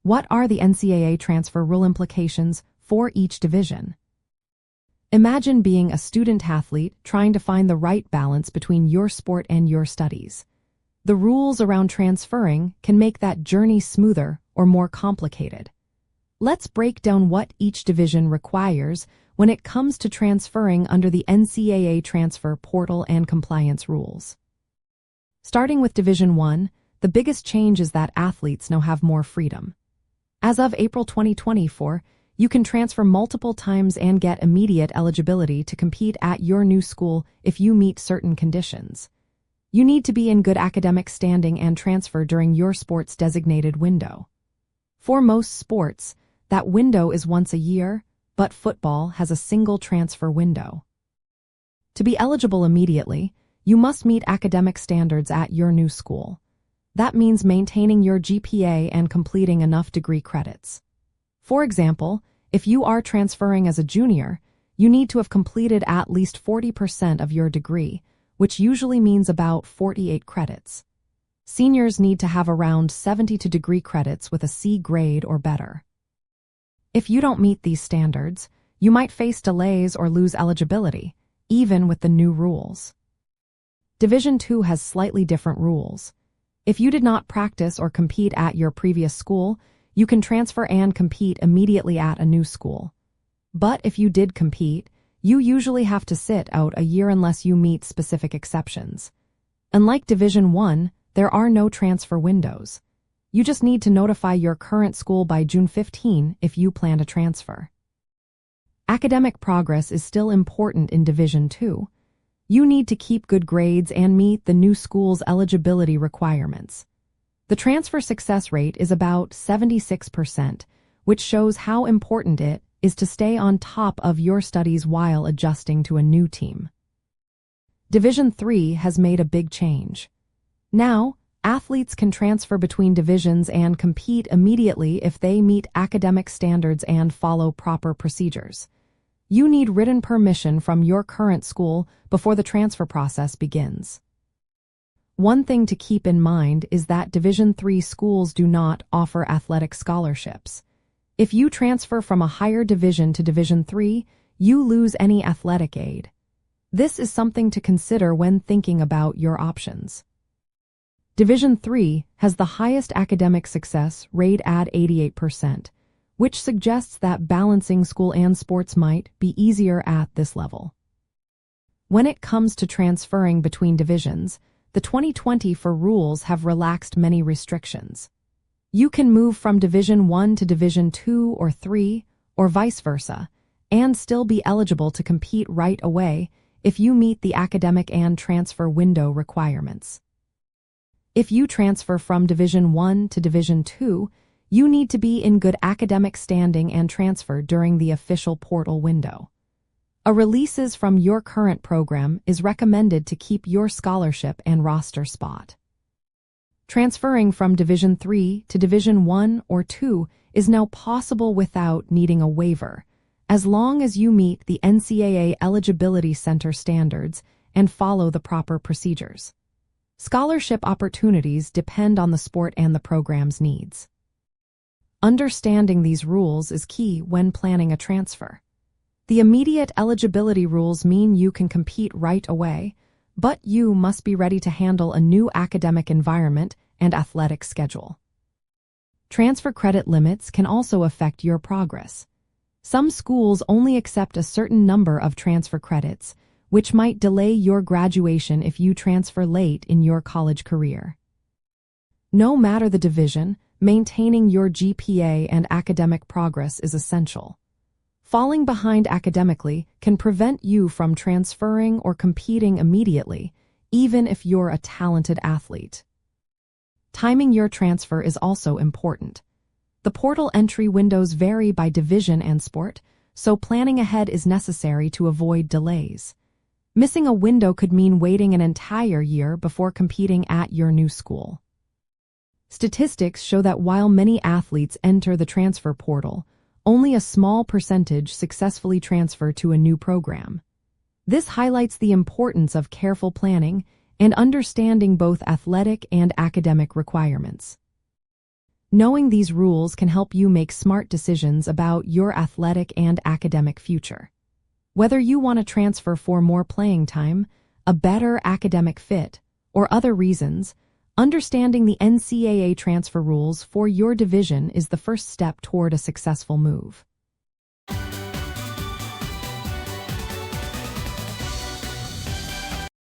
What are the NCAA transfer rule implications for each division? Imagine being a student-athlete trying to find the right balance between your sport and your studies. The rules around transferring can make that journey smoother or more complicated. Let's break down what each division requires when it comes to transferring under the NCAA transfer portal and compliance rules. Starting with Division 1, the biggest change is that athletes now have more freedom. As of April 2024, you can transfer multiple times and get immediate eligibility to compete at your new school if you meet certain conditions. You need to be in good academic standing and transfer during your sport's designated window. For most sports, that window is once a year, but football has a single transfer window. To be eligible immediately, you must meet academic standards at your new school. That means maintaining your GPA and completing enough degree credits. For example, if you are transferring as a junior, you need to have completed at least 40% of your degree, which usually means about 48 credits. Seniors need to have around 72 degree credits with a C grade or better. If you don't meet these standards, you might face delays or lose eligibility, even with the new rules. Division 2 has slightly different rules. If you did not practice or compete at your previous school, you can transfer and compete immediately at a new school. But if you did compete, you usually have to sit out a year unless you meet specific exceptions. Unlike Division 1, there are no transfer windows. You just need to notify your current school by June 15 if you plan to transfer. Academic progress is still important in Division 2. You need to keep good grades and meet the new school's eligibility requirements. The transfer success rate is about 76%, which shows how important it is to stay on top of your studies while adjusting to a new team. Division 3 has made a big change. Now, athletes can transfer between divisions and compete immediately if they meet academic standards and follow proper procedures. You need written permission from your current school before the transfer process begins. One thing to keep in mind is that Division 3 schools do not offer athletic scholarships. If you transfer from a higher division to Division 3, you lose any athletic aid. This is something to consider when thinking about your options. Division 3 has the highest academic success rate at 88%, which suggests that balancing school and sports might be easier at this level. When it comes to transferring between divisions, the 2024 rules have relaxed many restrictions. You can move from Division 1 to Division 2 or 3, or vice versa, and still be eligible to compete right away if you meet the academic and transfer window requirements. If you transfer from Division 1 to Division 2, you need to be in good academic standing and transfer during the official portal window. A releases from your current program is recommended to keep your scholarship and roster spot. Transferring from Division 3 to Division 1 or 2 is now possible without needing a waiver, as long as you meet the NCAA Eligibility Center standards and follow the proper procedures. Scholarship opportunities depend on the sport and the program's needs. Understanding these rules is key when planning a transfer. The immediate eligibility rules mean you can compete right away, but you must be ready to handle a new academic environment and athletic schedule. Transfer credit limits can also affect your progress. Some schools only accept a certain number of transfer credits, which might delay your graduation if you transfer late in your college career. No matter the division, maintaining your GPA and academic progress is essential. Falling behind academically can prevent you from transferring or competing immediately, even if you're a talented athlete. Timing your transfer is also important. The portal entry windows vary by division and sport, so planning ahead is necessary to avoid delays. Missing a window could mean waiting an entire year before competing at your new school. Statistics show that while many athletes enter the transfer portal, only a small percentage successfully transfer to a new program. This highlights the importance of careful planning and understanding both athletic and academic requirements. Knowing these rules can help you make smart decisions about your athletic and academic future. Whether you want to transfer for more playing time, a better academic fit, or other reasons, understanding the NCAA transfer rules for your division is the first step toward a successful move.